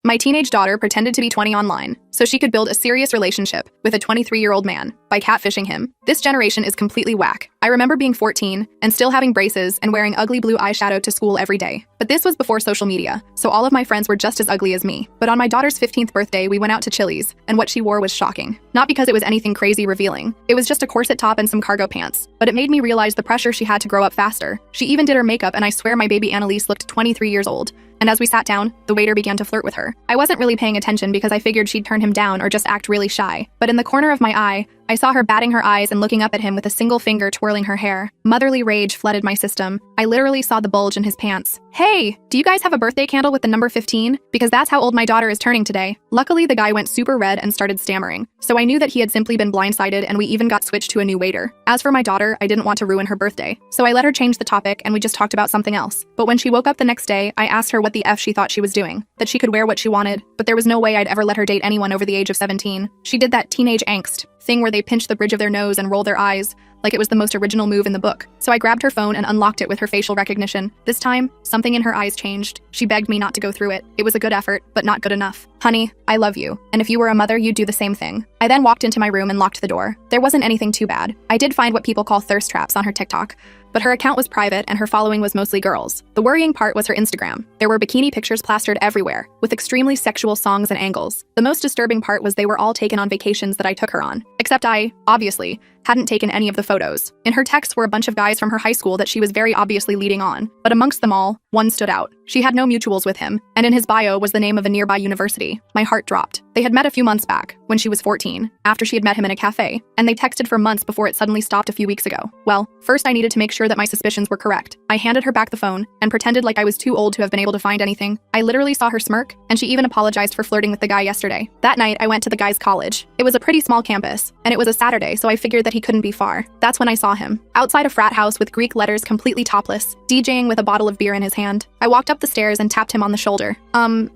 My teenage daughter pretended to be 20 online, so she could build a serious relationship with a 23-year-old man by catfishing him. This generation is completely whack. I remember being 14 and still having braces and wearing ugly blue eyeshadow to school every day. But this was before social media, so all of my friends were just as ugly as me. But on my daughter's 15th birthday, we went out to Chili's, and what she wore was shocking. Not because it was anything crazy revealing. It was just a corset top and some cargo pants. But it made me realize the pressure she had to grow up faster. She even did her makeup, and I swear my baby Annalise looked 23 years old. And as we sat down, the waiter began to flirt with her. I wasn't really paying attention because I figured she'd turn him down or just act really shy. But in the corner of my eye, I saw her batting her eyes and looking up at him with a single finger twirling her hair. Motherly rage flooded my system. I literally saw the bulge in his pants. Hey, do you guys have a birthday candle with the number 15? Because that's how old my daughter is turning today. Luckily, the guy went super red and started stammering. So I knew that he had simply been blindsided, and we even got switched to a new waiter. As for my daughter, I didn't want to ruin her birthday. So I let her change the topic and we just talked about something else. But when she woke up the next day, I asked her what the F she thought she was doing. That she could wear what she wanted, but there was no way I'd ever let her date anyone over the age of 17. She did that teenage angst thing where they pinch the bridge of their nose and roll their eyes, like it was the most original move in the book. So I grabbed her phone and unlocked it with her facial recognition. This time, something in her eyes changed. She begged me not to go through it. It was a good effort, but not good enough. Honey, I love you. And if you were a mother, you'd do the same thing. I then walked into my room and locked the door. There wasn't anything too bad. I did find what people call thirst traps on her TikTok, but her account was private and her following was mostly girls. The worrying part was her Instagram. There were bikini pictures plastered everywhere, with extremely sexual songs and angles. The most disturbing part was they were all taken on vacations that I took her on. Except I, obviously, hadn't taken any of the photos. In her texts were a bunch of guys from her high school that she was very obviously leading on, but amongst them all, one stood out. She had no mutuals with him, and in his bio was the name of a nearby university. My heart dropped. They had met a few months back, when she was 14, after she had met him in a cafe, and they texted for months before it suddenly stopped a few weeks ago. Well, first I needed to make sure that my suspicions were correct. I handed her back the phone and pretended like I was too old to have been able to find anything. I literally saw her smirk, and she even apologized for flirting with the guy yesterday. That night, I went to the guy's college. It was a pretty small campus, and it was a Saturday, so I figured that he couldn't be far. That's when I saw him, outside a frat house with Greek letters, completely topless, DJing with a bottle of beer in his hand. I walked up the stairs and tapped him on the shoulder.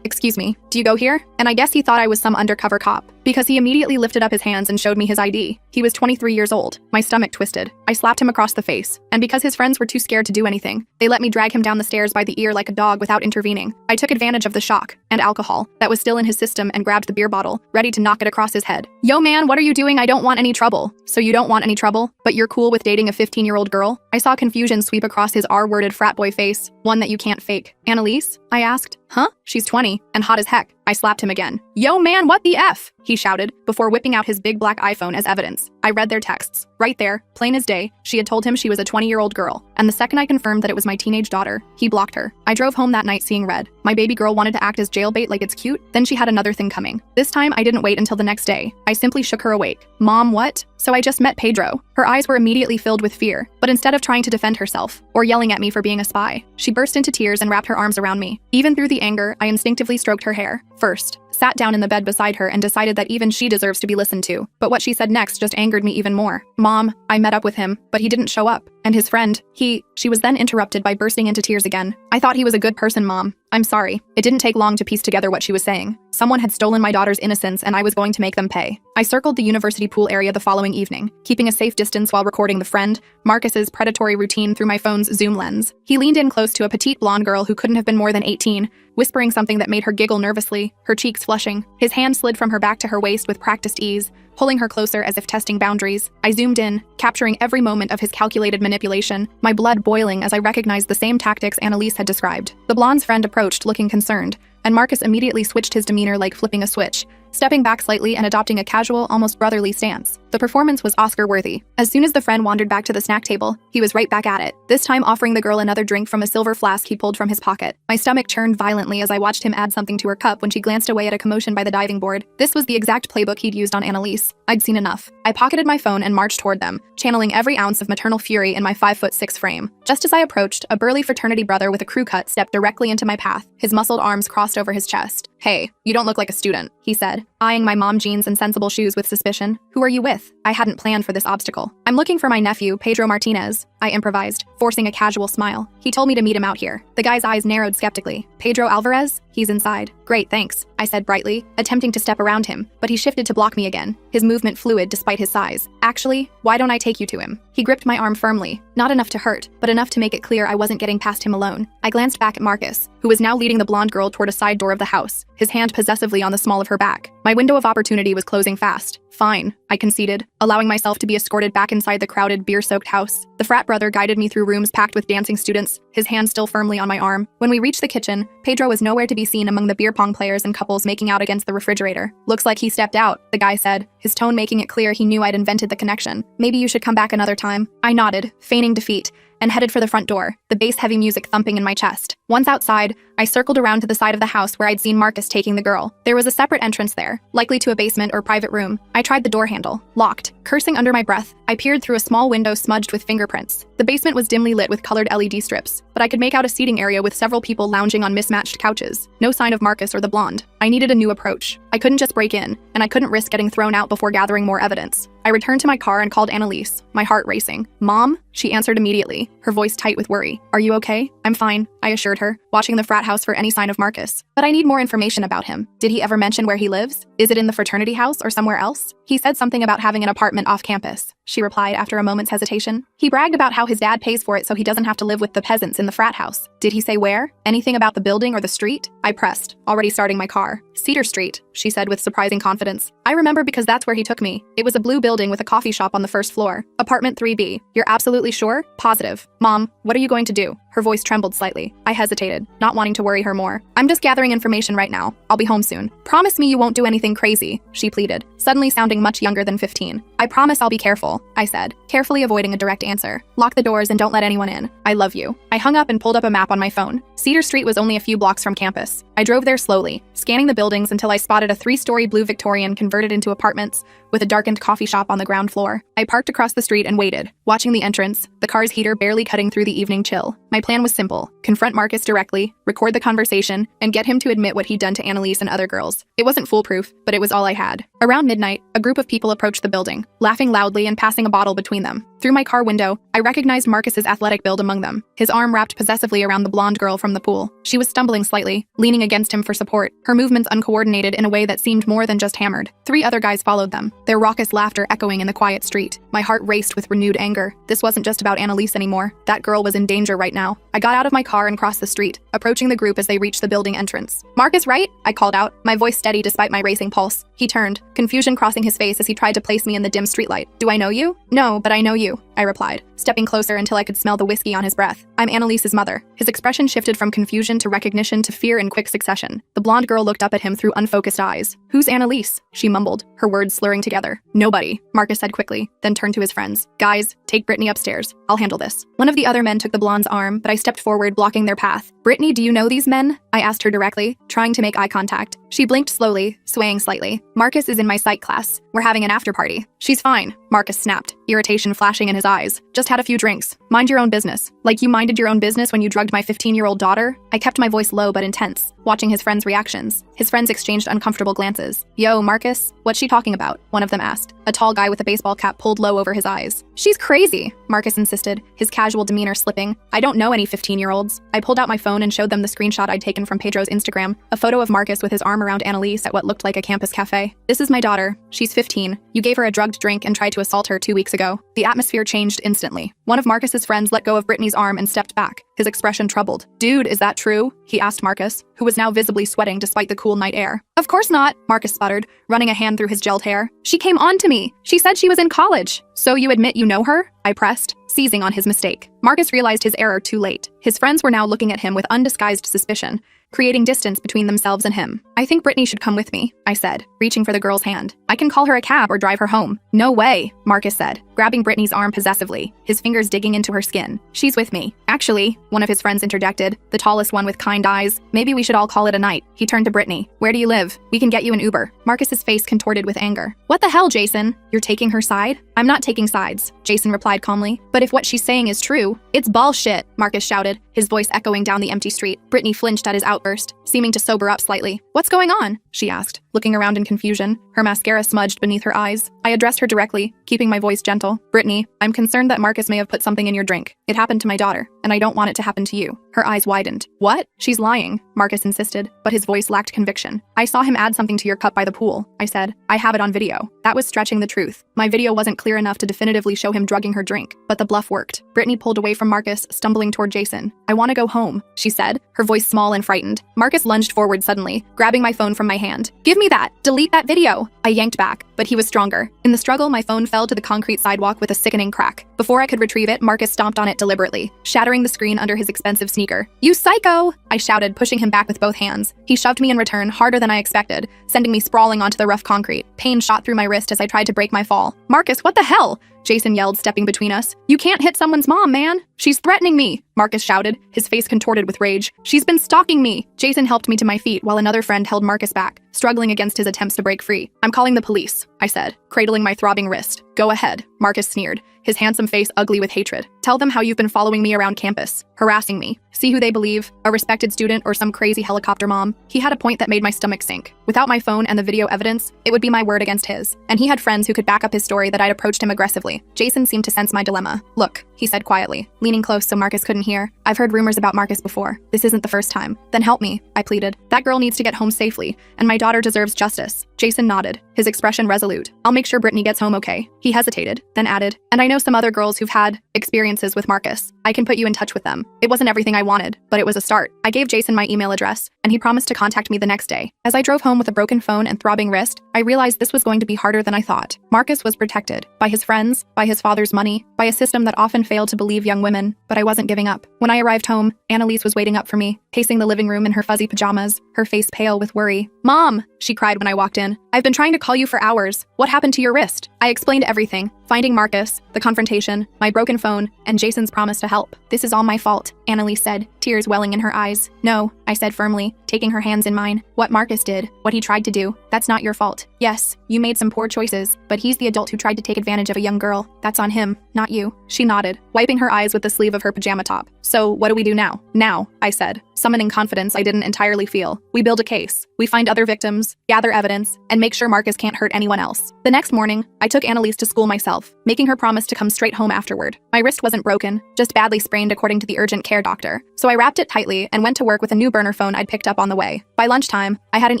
Excuse me, do you go here? And I guess he thought I was some undercover cop, because he immediately lifted up his hands and showed me his ID. He was 23 years old. My stomach twisted. I slapped him across the face, and because his friends were too scared to do anything, they let me drag him down the stairs by the ear like a dog without intervening. I took advantage of the shock and alcohol that was still in his system and grabbed the beer bottle, ready to knock it across his head. Yo man, what are you doing? I don't want any trouble. So you don't want any trouble, but you're cool with dating a 15-year-old girl? I saw confusion sweep across his R-worded frat boy face, one that you can't fake. Annalise? I asked. Huh? She's 20 and hot as heck. I slapped him again. Yo man, what the F? He shouted, before whipping out his big black iPhone as evidence. I read their texts. Right there, plain as day, she had told him she was a 20-year-old girl. And the second I confirmed that it was my teenage daughter, he blocked her. I drove home that night seeing red. My baby girl wanted to act as jailbait like it's cute, then she had another thing coming. This time, I didn't wait until the next day. I simply shook her awake. Mom, what? So I just met Pedro. Her eyes were immediately filled with fear, but instead of trying to defend herself, or yelling at me for being a spy, she burst into tears and wrapped her arms around me. Even through the anger, I instinctively stroked her hair. First, sat down in the bed beside her and decided that even she deserves to be listened to. But what she said next just angered me even more. Mom, I met up with him, but he didn't show up. And his friend, she was then interrupted by bursting into tears again. I thought he was a good person, Mom. I'm sorry. It didn't take long to piece together what she was saying. Someone had stolen my daughter's innocence and I was going to make them pay. I circled the university pool area the following evening, keeping a safe distance while recording the friend, Marcus's predatory routine through my phone's zoom lens. He leaned in close to a petite blonde girl who couldn't have been more than 18, whispering something that made her giggle nervously, her cheeks flushing. His hand slid from her back to her waist with practiced ease, pulling her closer as if testing boundaries. I zoomed in, capturing every moment of his calculated manipulation, my blood boiling as I recognized the same tactics Annalise had described. The blonde's friend approached, looking concerned, and Marcus immediately switched his demeanor like flipping a switch, stepping back slightly and adopting a casual, almost brotherly stance. The performance was Oscar-worthy. As soon as the friend wandered back to the snack table, he was right back at it, this time offering the girl another drink from a silver flask he pulled from his pocket. My stomach churned violently as I watched him add something to her cup when she glanced away at a commotion by the diving board. This was the exact playbook he'd used on Annalise. I'd seen enough. I pocketed my phone and marched toward them, channeling every ounce of maternal fury in my 5'6" frame. Just as I approached, a burly fraternity brother with a crew cut stepped directly into my path, his muscled arms crossed over his chest. Hey, you don't look like a student, he said, eyeing my mom jeans and sensible shoes with suspicion. Who are you with? I hadn't planned for this obstacle. I'm looking for my nephew, Pedro Martinez, I improvised. forcing a casual smile. He told me to meet him out here. The guy's eyes narrowed skeptically. Pedro Alvarez? He's inside. Great, thanks, I said brightly, attempting to step around him, but he shifted to block me again, his movement fluid despite his size. Actually, why don't I take you to him? He gripped my arm firmly, not enough to hurt, but enough to make it clear I wasn't getting past him alone. I glanced back at Marcus, who was now leading the blonde girl toward a side door of the house, his hand possessively on the small of her back. My window of opportunity was closing fast. Fine, I conceded, allowing myself to be escorted back inside the crowded, beer-soaked house. The frat brother guided me through rooms packed with dancing students, his hand still firmly on my arm. When we reached the kitchen, Pedro was nowhere to be seen among the beer pong players and couples making out against the refrigerator. Looks like he stepped out, the guy said, his tone making it clear he knew I'd invented the connection. Maybe you should come back another time. I nodded, feigning defeat, and headed for the front door, the bass-heavy music thumping in my chest. Once outside, I circled around to the side of the house where I'd seen Marcus taking the girl. There was a separate entrance there, likely to a basement or private room. I tried the door handle. Locked. Cursing under my breath, I peered through a small window smudged with fingerprints. The basement was dimly lit with colored LED strips, but I could make out a seating area with several people lounging on mismatched couches. No sign of Marcus or the blonde. I needed a new approach. I couldn't just break in, and I couldn't risk getting thrown out before gathering more evidence. I returned to my car and called Annalise, my heart racing. Mom? She answered immediately, her voice tight with worry. Are you okay? I'm fine, I assured her, watching the frat house for any sign of Marcus. But I need more information about him. Did he ever mention where he lives? Is it in the fraternity house or somewhere else? He said something about having an apartment off campus, she replied after a moment's hesitation. He bragged about how his dad pays for it so he doesn't have to live with the peasants in the frat house. Did he say where? Anything about the building or the street? I pressed, already starting my car. Cedar Street, she said with surprising confidence. I remember because that's where he took me. It was a blue building with a coffee shop on the first floor. Apartment 3B. You're absolutely sure? Positive. Mom, what are you going to do? Her voice trembled slightly. I hesitated, not wanting to worry her more. I'm just gathering information right now. I'll be home soon. Promise me you won't do anything crazy, she pleaded, suddenly sounding much younger than 15. I promise I'll be careful, I said, carefully avoiding a direct answer. Lock the doors and don't let anyone in. I love you. I hung up and pulled up a map on my phone. Cedar Street was only a few blocks from campus. I drove there slowly, scanning the buildings until I spotted a 3-story blue Victorian converted into apartments with a darkened coffee shop on the ground floor. I parked across the street and waited, watching the entrance, the car's heater barely cutting through the evening chill. My plan was simple: confront Marcus directly, record the conversation, and get him to admit what he'd done to Annalise and other girls. It wasn't foolproof, but it was all I had. Around midnight, a group of people approached the building, laughing loudly and passing a bottle between them. Through my car window, I recognized Marcus's athletic build among them, his arm wrapped possessively around the blonde girl from the pool. She was stumbling slightly, leaning against him for support, her movements uncoordinated in a way that seemed more than just hammered. 3 other guys followed them, their raucous laughter echoing in the quiet street. My heart raced with renewed anger. This wasn't just about Annalise anymore. That girl was in danger right now. I got out of my car and crossed the street, approaching the group as they reached the building entrance. Marcus, right? I called out, my voice steady despite my racing pulse. He turned, confusion crossing his face as he tried to place me in the dim streetlight. Do I know you? No, but I know you, I replied, stepping closer until I could smell the whiskey on his breath. I'm Annalise's mother. His expression shifted from confusion to recognition to fear in quick succession. The blonde girl looked up at him through unfocused eyes. Who's Annalise? She mumbled, her words slurring together. Nobody, Marcus said quickly, then turned to his friends. Guys, take Brittany upstairs. I'll handle this. One of the other men took the blonde's arm, but I stepped forward, blocking their path. Brittany, do you know these men? I asked her directly, trying to make eye contact. She blinked slowly, swaying slightly. Marcus is in my psych class. We're having an after party. She's fine, Marcus snapped, irritation flashing in his eyes. Just had a few drinks. Mind your own business. Like you minded your own business when you drugged my 15-year-old daughter? I kept my voice low but intense, watching his friends' reactions. His friends exchanged uncomfortable glances. Yo, Marcus, what's she talking about? One of them asked. A tall guy with a baseball cap pulled low over his eyes. She's crazy, Marcus insisted, his casual demeanor slipping. I don't know any 15-year-olds. I pulled out my phone and showed them the screenshot I'd taken from Pedro's Instagram, a photo of Marcus with his arm around Annalise at what looked like a campus cafe. This is my daughter. She's 15. You gave her a drugged drink and tried to assault her 2 weeks ago. The atmosphere changed instantly. One of Marcus's friends let go of Brittany's arm and stepped back, his expression troubled. Dude, is that true? He asked Marcus, who was now visibly sweating despite the cool night air. Of course not, Marcus sputtered, running a hand through his gelled hair. She came on to me. She said she was in college. So you admit you know her? I pressed, seizing on his mistake. Marcus realized his error too late. His friends were now looking at him with undisguised suspicion, creating distance between themselves and him. I think Brittany should come with me, I said, reaching for the girl's hand. I can call her a cab or drive her home. No way, Marcus said, grabbing Brittany's arm possessively, his fingers digging into her skin. She's with me. Actually, one of his friends interjected, the tallest one with kind eyes. Maybe we should all call it a night. He turned to Brittany. Where do you live? We can get you an Uber. Marcus's face contorted with anger. What the hell, Jason? You're taking her side? I'm not taking sides, Jason replied calmly. But if what she's saying is true, it's bullshit, Marcus shouted, his voice echoing down the empty street. Brittany flinched at his outburst, seeming to sober up slightly. "What's going on?" she asked, looking around in confusion, her mascara smudged beneath her eyes. I addressed her directly, keeping my voice gentle. "Brittany, I'm concerned that Marcus may have put something in your drink. It happened to my daughter, and I don't want it to happen to you." Her eyes widened. "What?" "She's lying," Marcus insisted, but his voice lacked conviction. "I saw him add something to your cup by the pool," I said. "I have it on video." That was stretching the truth. My video wasn't clear enough to definitively show him drugging her drink, but the bluff worked. Brittany pulled away from Marcus, stumbling toward Jason. "I want to go home," she said, her voice small and frightened. Marcus lunged forward suddenly, grabbing my phone from my hand. "Give me that! Delete that video!" I yanked back, but he was stronger. In the struggle, my phone fell to the concrete sidewalk with a sickening crack. Before I could retrieve it, Marcus stomped on it deliberately, shattering the screen under his expensive sneaker. "You psycho!" I shouted, pushing him back with both hands. He shoved me in return, harder than I expected, sending me sprawling onto the rough concrete. Pain shot through my wrist as I tried to break my fall. "Marcus, what the hell?" Jason yelled, stepping between us. "You can't hit someone's mom, man! She's threatening me!" Marcus shouted, his face contorted with rage. "She's been stalking me!" Jason helped me to my feet while another friend held Marcus back, struggling against his attempts to break free. "I'm calling the police," I said, cradling my throbbing wrist. "Go ahead," Marcus sneered, his handsome face ugly with hatred. "Tell them how you've been following me around campus, harassing me. See who they believe, a respected student or some crazy helicopter mom." He had a point that made my stomach sink. Without my phone and the video evidence, it would be my word against his. And he had friends who could back up his story that I'd approached him aggressively. Jason seemed to sense my dilemma. "Look," he said quietly, leaning close so Marcus couldn't hear. "I've heard rumors about Marcus before. This isn't the first time." "Then help me," I pleaded. "That girl needs to get home safely, and my daughter deserves justice." Jason nodded, his expression resolute. "I'll make sure Brittany gets home okay." He hesitated, then added, "And I know some other girls who've had experiences with Marcus. I can put you in touch with them." It wasn't everything I wanted, but it was a start. I gave Jason my email address, and he promised to contact me the next day. As I drove home with a broken phone and throbbing wrist, I realized this was going to be harder than I thought. Marcus was protected by his friends, by his father's money, by a system that often failed to believe young women, but I wasn't giving up. When I arrived home, Annalise was waiting up for me, pacing the living room in her fuzzy pajamas, her face pale with worry. "Mom!" she cried when I walked in. "I've been trying to call you for hours. What happened to your wrist?" I explained everything, finding Marcus, the confrontation, my broken phone, and Jason's promise to help. "This is all my fault," Annalise said, tears welling in her eyes. "No," I said firmly, taking her hands in mine. "What Marcus did, what he tried to do, that's not your fault. Yes, you made some poor choices, but he's the adult who tried to take advantage of a young girl. That's on him, not you." She nodded, wiping her eyes with the sleeve of her pajama top. "So what do we do now?" "Now," I said, summoning confidence I didn't entirely feel. "We build a case. We find other victims, gather evidence, and make sure Marcus can't hurt anyone else." The next morning, I took Annalise to school myself, making her promise to come straight home afterward. My wrist wasn't broken, just badly sprained according to the urgent care doctor. So I wrapped it tightly and went to work with a new burner phone I'd picked up on the way. By lunchtime, I had an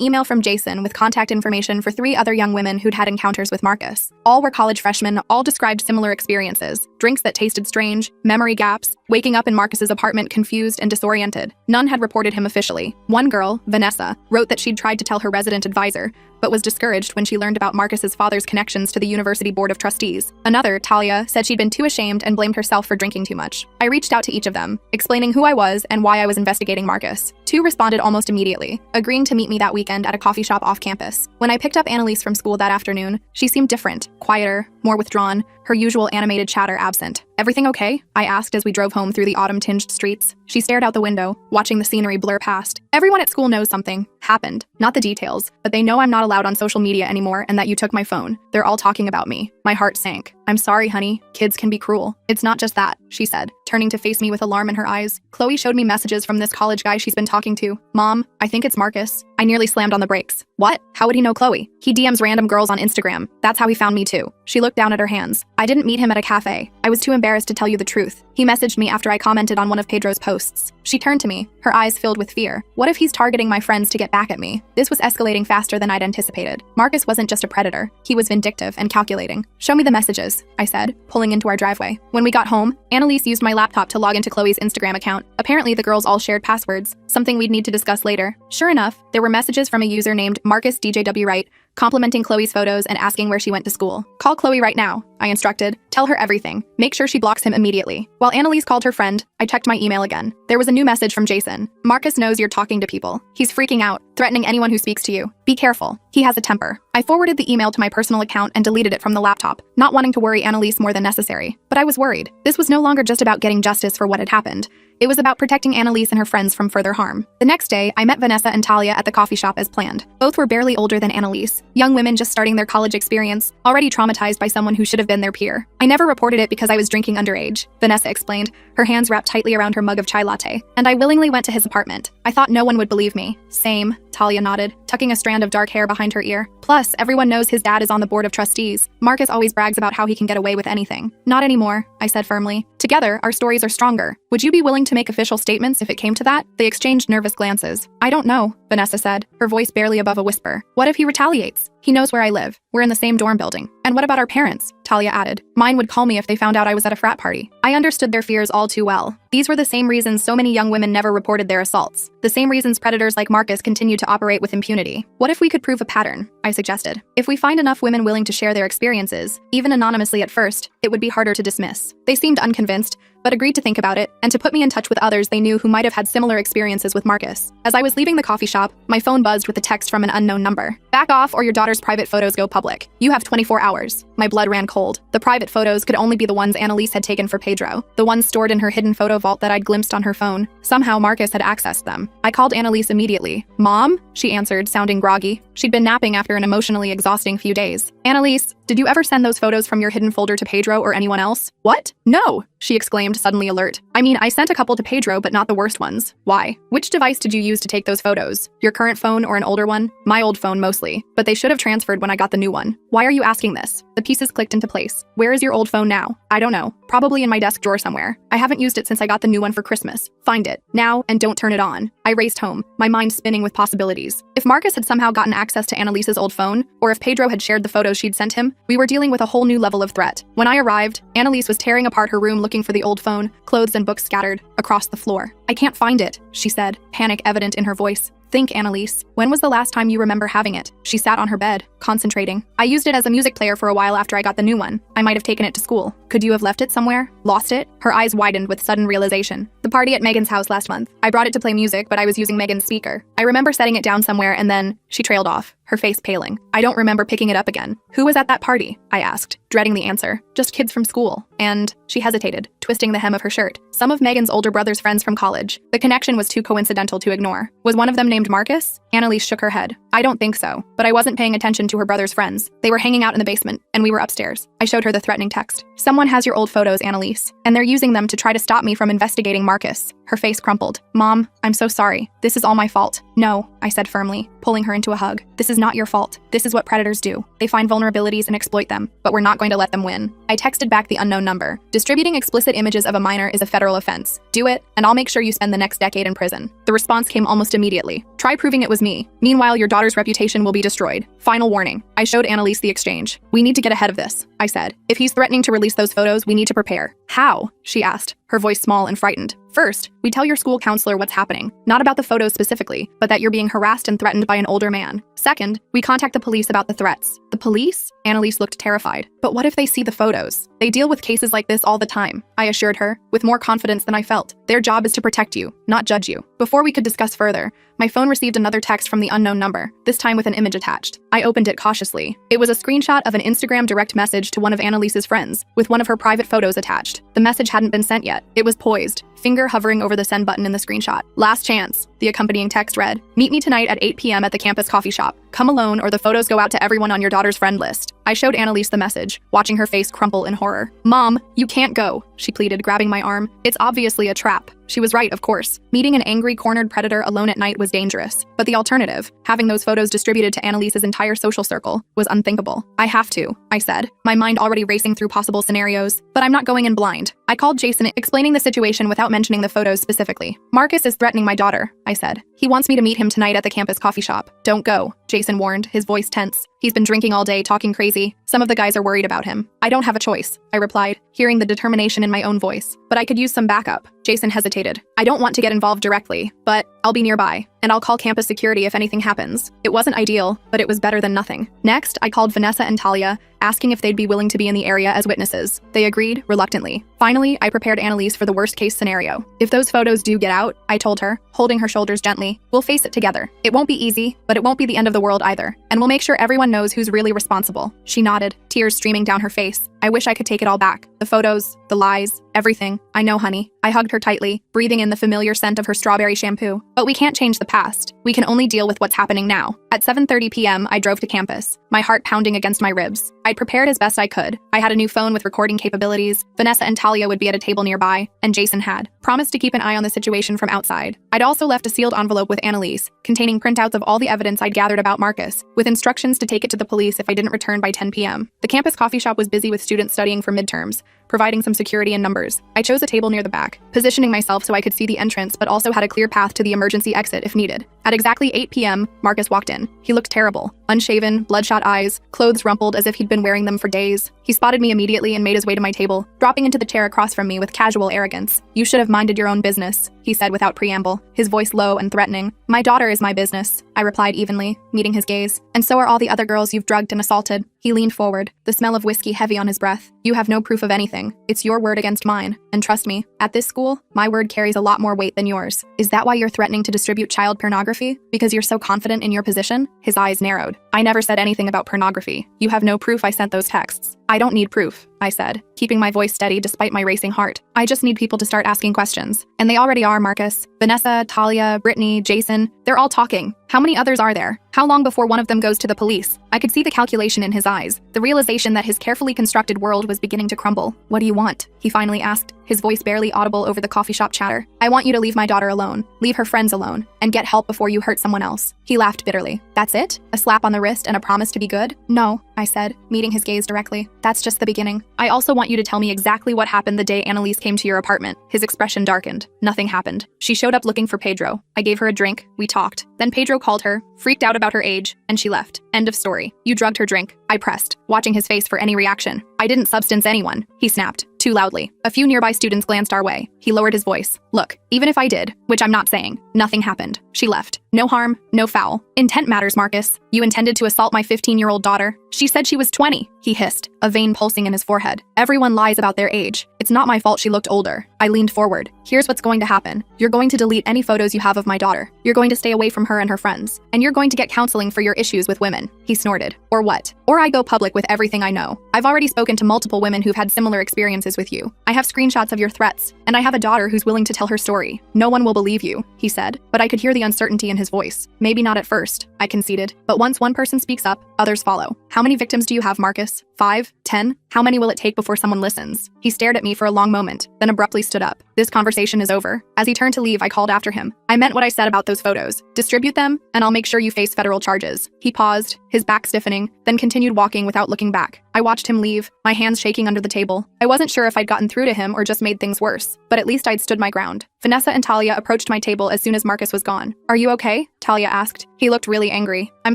email from Jason with contact information for 3 other young women who'd had encounters with Marcus. All were college freshmen, all described similar experiences. Drinks that tasted strange, memory gaps, waking up in Marcus's apartment confused and disoriented. None had reported him officially. One girl, Vanessa, wrote that she'd tried to tell her resident advisor, but was discouraged when she learned about Marcus's father's connections to the university board of trustees. Another, Talia, said she'd been too ashamed and blamed herself for drinking too much. I reached out to each of them, explaining who I was and why I was investigating Marcus. 2 responded almost immediately, agreeing to meet me that weekend at a coffee shop off campus. When I picked up Annalise from school that afternoon, she seemed different, quieter, more withdrawn, her usual animated chatter absent. "Everything okay?" I asked as we drove home through the autumn-tinged streets. She stared out the window, watching the scenery blur past. "Everyone at school knows something happened. Not the details, but they know I'm not allowed on social media anymore and that you took my phone. They're all talking about me." My heart sank. "I'm sorry, honey. Kids can be cruel." "It's not just that," she said, turning to face me with alarm in her eyes. "Chloe showed me messages from this college guy she's been talking to. Mom, I think it's Marcus." I nearly slammed on the brakes. "What? How would he know Chloe?" "He DMs random girls on Instagram. That's how he found me too." She looked down at her hands. "I didn't meet him at a cafe. I was too embarrassed to tell you the truth. He messaged me after I commented on one of Pedro's posts." She turned to me, her eyes filled with fear. What if he's targeting my friends to get back at me? This was escalating faster than I'd anticipated. Marcus wasn't just a predator. He was vindictive and calculating. "Show me the messages," I said, pulling into our driveway. When we got home, Annalise used my laptop to log into Chloe's Instagram account. Apparently the girls all shared passwords, something we'd need to discuss later. Sure enough, there were messages from a user named Marcus DJW Wright, complimenting Chloe's photos and asking where she went to school. "Call Chloe right now," I instructed. "Tell her everything. Make sure she blocks him immediately." While Annalise called her friend, I checked my email again. There was a new message from Jason. "Marcus knows you're talking to people. He's freaking out. threatening anyone who speaks to you. Be careful. He has a temper. I forwarded the email to my personal account and deleted it from the laptop, not wanting to worry Annalise more than necessary. But I was worried. This was no longer just about getting justice for what had happened. It was about protecting Annalise and her friends from further harm. The next day, I met Vanessa and Talia at the coffee shop as planned. Both were barely older than Annalise, young women just starting their college experience, already traumatized by someone who should have been their peer. I never reported it because I was drinking underage, Vanessa explained, her hands wrapped tightly around her mug of chai latte. And I willingly went to his apartment. I thought no one would believe me. Same, Talia nodded, tucking a strand of dark hair behind her ear. Plus, everyone knows his dad is on the board of trustees. Marcus always brags about how he can get away with anything. Not anymore, I said firmly. Together, our stories are stronger. Would you be willing to make official statements if it came to that? They exchanged nervous glances. I don't know, Vanessa said, her voice barely above a whisper. What if he retaliates? He knows where I live. We're in the same dorm building. And what about our parents? Talia added. Mine would call me if they found out I was at a frat party. I understood their fears all too well. These were the same reasons so many young women never reported their assaults. The same reasons predators like Marcus continue to operate with impunity. What if we could prove a pattern? I suggested. If we find enough women willing to share their experiences, even anonymously at first, it would be harder to dismiss. They seemed unconvinced, but agreed to think about it and to put me in touch with others they knew who might have had similar experiences with Marcus. As I was leaving the coffee shop, my phone buzzed with a text from an unknown number. Back off or your daughter's private photos go public. You have 24 hours. My blood ran cold. The private photos could only be the ones Annalise had taken for Pedro, the ones stored in her hidden photo vault that I'd glimpsed on her phone. Somehow Marcus had accessed them. I called Annalise immediately. Mom? She answered, sounding groggy. She'd been napping after an emotionally exhausting few days. Annalise, did you ever send those photos from your hidden folder to Pedro or anyone else? What? No, she exclaimed, suddenly alert. I mean, I sent a couple to Pedro, but not the worst ones. Why? Which device did you use to take those photos? Your current phone or an older one? My old phone mostly, but they should have transferred when I got the new one. Why are you asking this? The pieces clicked into place. Where is your old phone now? I don't know. Probably in my desk drawer somewhere. I haven't used it since I got the new one for Christmas. Find it, now, and don't turn it on. I raced home, my mind spinning with possibilities. If Marcus had somehow gotten access to Annalise's old phone, or if Pedro had shared the photos she'd sent him, we were dealing with a whole new level of threat. When I arrived, Annalise was tearing apart her room looking for the old phone, clothes and books scattered across the floor. I can't find it, she said, panic evident in her voice. Think, Annalise. When was the last time you remember having it? She sat on her bed, concentrating. I used it as a music player for a while after I got the new one. I might have taken it to school. Could you have left it somewhere? Lost it? Her eyes widened with sudden realization. The party at Megan's house last month. I brought it to play music, but I was using Megan's speaker. I remember setting it down somewhere and then she trailed off, her face paling. I don't remember picking it up again. Who was at that party? I asked, dreading the answer. Just kids from school. And she hesitated, twisting the hem of her shirt. Some of Megan's older brother's friends from college. The connection was too coincidental to ignore. Was one of them named Marcus? Annalise shook her head. I don't think so, but I wasn't paying attention to her brother's friends. They were hanging out in the basement, and we were upstairs. I showed her the threatening text. Someone has your old photos, Annalise, and they're using them to try to stop me from investigating Marcus. Her face crumpled. Mom, I'm so sorry. This is all my fault. No, I said firmly, pulling her into a hug. This is not your fault. This is what predators do. They find vulnerabilities and exploit them, but we're not going to let them win. I texted back the unknown number. Distributing explicit images of a minor is a federal offense. Do it, and I'll make sure you spend the next decade in prison. The response came almost immediately. Try proving it was me. Meanwhile, your daughter's reputation will be destroyed. Final warning. I showed Annalise the exchange. We need to get ahead of this, I said. If he's threatening to release those photos, we need to prepare. How? She asked, her voice small and frightened. First, we tell your school counselor what's happening. Not about the photos specifically, but that you're being harassed and threatened by an older man. Second, we contact the police about the threats. The police? Annalise looked terrified. But what if they see the photos? They deal with cases like this all the time, I assured her, with more confidence than I felt. Their job is to protect you, not judge you. Before we could discuss further, my phone received another text from the unknown number, this time with an image attached. I opened it cautiously. It was a screenshot of an Instagram direct message to one of Annalise's friends, with one of her private photos attached. The message hadn't been sent yet. It was poised, finger hovering over the send button in the screenshot. Last chance, the accompanying text read. Meet me tonight at 8 p.m. at the campus coffee shop. Come alone or the photos go out to everyone on your daughter's friend list. I showed Annalise the message, watching her face crumple in horror. Mom, you can't go, she pleaded, grabbing my arm. It's obviously a trap. She was right, of course. Meeting an angry, cornered predator alone at night was dangerous. But the alternative, having those photos distributed to Annalise's entire social circle, was unthinkable. I have to, I said, my mind already racing through possible scenarios. But I'm not going in blind. I called Jason, explaining the situation without mentioning the photos specifically. Marcus is threatening my daughter, I said. He wants me to meet him tonight at the campus coffee shop. Don't go, Jason warned, his voice tense. He's been drinking all day, talking crazy. Some of the guys are worried about him. I don't have a choice, I replied, hearing the determination in my own voice. But I could use some backup. Jason hesitated. I don't want to get involved directly, but I'll be nearby. and I'll call campus security if anything happens. It wasn't ideal, but it was better than nothing. Next, I called Vanessa and Talia, asking if they'd be willing to be in the area as witnesses. They agreed, reluctantly. Finally, I prepared Annalise for the worst-case scenario. If those photos do get out, I told her, holding her shoulders gently, we'll face it together. It won't be easy, but it won't be the end of the world either. And we'll make sure everyone knows who's really responsible. She nodded, tears streaming down her face. I wish I could take it all back. The photos, the lies, everything. I know, honey. I hugged her tightly, breathing in the familiar scent of her strawberry shampoo. But we can't change the past. We can only deal with what's happening now. At 7:30 p.m., I drove to campus, my heart pounding against my ribs. I'd prepared as best I could. I had a new phone with recording capabilities. Vanessa and Talia would be at a table nearby, and Jason had promised to keep an eye on the situation from outside. I'd also left a sealed envelope with Annalise, containing printouts of all the evidence I'd gathered about Marcus, with instructions to take it to the police if I didn't return by 10 p.m. The campus coffee shop was busy with students studying for midterms, providing some security and numbers. I chose a table near the back, positioning myself so I could see the entrance but also had a clear path to the emergency exit if needed. At exactly 8 p.m., Marcus walked in. He looked terrible. Unshaven, bloodshot eyes, clothes rumpled as if he'd been wearing them for days. He spotted me immediately and made his way to my table, dropping into the chair across from me with casual arrogance. "You should have minded your own business," he said without preamble, his voice low and threatening. "My daughter is my business," I replied evenly, meeting his gaze. "And so are all the other girls you've drugged and assaulted." He leaned forward, the smell of whiskey heavy on his breath. "You have no proof of anything. It's your word against mine. And trust me, at this school, my word carries a lot more weight than yours. Is that why you're threatening to distribute child pornography? Because you're so confident in your position?" His eyes narrowed. "I never said anything about pornography. You have no proof I sent those texts." "I don't need proof," I said, keeping my voice steady despite my racing heart. "I just need people to start asking questions. And they already are, Marcus. Vanessa, Talia, Brittany, Jason, they're all talking. How many others are there? How long before one of them goes to the police?" I could see the calculation in his eyes, the realization that his carefully constructed world was beginning to crumble. "What do you want?" he finally asked, his voice barely audible over the coffee shop chatter. "I want you to leave my daughter alone, leave her friends alone, and get help before you hurt someone else." He laughed bitterly. "That's it? A slap on the wrist and a promise to be good?" "No," I said, meeting his gaze directly. "That's just the beginning. I also want you to tell me exactly what happened the day Annalise came to your apartment." His expression darkened. Nothing happened. "She showed up looking for Pedro. I gave her a drink. We talked. Then Pedro called her, freaked out about her age, and she left. End of story." "You drugged her drink," I pressed, watching his face for any reaction. "I didn't substance anyone," he snapped, too loudly. A few nearby students glanced our way. He lowered his voice. "Look, even if I did, which I'm not saying, nothing happened. She left. No harm, no foul. Intent matters, Marcus. You intended to assault my 15-year-old daughter. She said she was 20, he hissed, a vein pulsing in his forehead. "Everyone lies about their age. It's not my fault she looked older." I leaned forward. "Here's what's going to happen. You're going to delete any photos you have of my daughter. You're going to stay away from her and her friends. And you're going to get counseling for your issues with women." He snorted. "Or what? Or I go public with everything I know. I've already spoken to multiple women who've had similar experiences with you. I have screenshots of your threats, and I have a daughter who's willing to tell her story. No one will believe you," he said, but I could hear the uncertainty in his voice. "Maybe not at first," I conceded, "but once one person speaks up, others follow. How many victims do you have, Marcus? 5? 10? How many will it take before someone listens?" He stared at me for a long moment, then abruptly stood up. "This conversation is over." As he turned to leave, I called after him. "I meant what I said about those photos. Distribute them, and I'll make sure you face federal charges." He paused, his back stiffening, then continued walking without looking back. I watched him leave, my hands shaking under the table. I wasn't sure if I'd gotten through to him or just made things worse, but at least I'd stood my ground. Vanessa and Talia approached my table as soon as Marcus was gone. "Are you okay?" Talia asked. He looked really angry. "I'm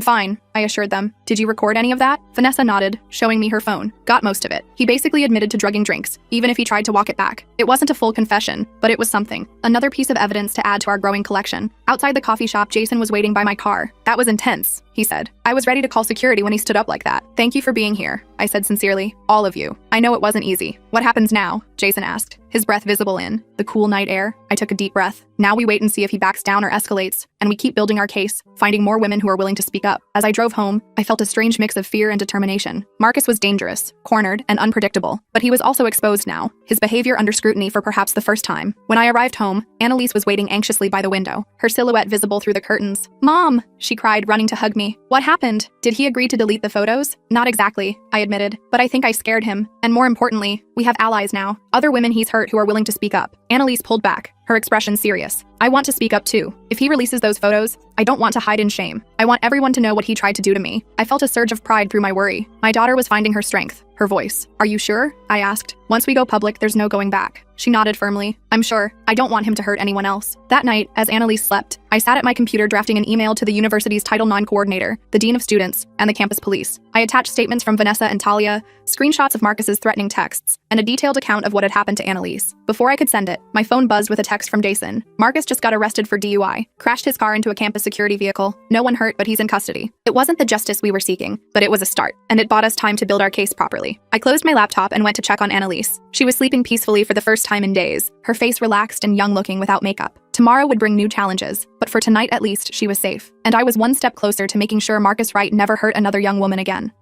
fine," I assured them. "Did you record any of that?" Vanessa nodded, showing me her phone. "Got most of it." He basically admitted to drugging drinks, even if he tried to walk it back. It wasn't a full confession, but it was something. Another piece of evidence to add to our growing collection. Outside the coffee shop, Jason was waiting by my car. "That was intense," he said. "I was ready to call security when he stood up like that." "Thank you for being here," I said sincerely. "All of you. I know it wasn't easy." "What happens now?" Jason asked, his breath visible in the cool night air. I took a deep breath. "Now we wait and see if he backs down or escalates, and we keep building our case, finding more women who are willing to speak up." As I drove home, I felt a strange mix of fear and determination. Marcus was dangerous, cornered, and unpredictable, but he was also exposed now, his behavior under scrutiny for perhaps the first time. When I arrived home, Annalise was waiting anxiously by the window, her silhouette visible through the curtains. "Mom!" she cried, running to hug me. "What happened? Did he agree to delete the photos?" "Not exactly," I admitted, "but I think I scared him. And more importantly, we have allies now. Other women he's hurt who are willing to speak up." Annalise pulled back, her expression serious. "I want to speak up too. If he releases those photos, I don't want to hide in shame. I want everyone to know what he tried to do to me." I felt a surge of pride through my worry. My daughter was finding her strength, her voice. "Are you sure?" I asked. "Once we go public, there's no going back." She nodded firmly. "I'm sure. I don't want him to hurt anyone else." That night, as Annalise slept, I sat at my computer drafting an email to the university's Title IX coordinator, the dean of students, and the campus police. I attached statements from Vanessa and Talia, screenshots of Marcus's threatening texts, and a detailed account of what had happened to Annalise. Before I could send it, my phone buzzed with a text from Jason. Marcus just got arrested for DUI, crashed his car into a campus security vehicle. No one hurt, but he's in custody. It wasn't the justice we were seeking, but it was a start, and it bought us time to build our case properly. I closed my laptop and went to check on Annalise. She was sleeping peacefully for the first time in days, her face relaxed and young-looking without makeup. Tomorrow would bring new challenges, but for tonight at least, she was safe. And I was one step closer to making sure Marcus Wright never hurt another young woman again.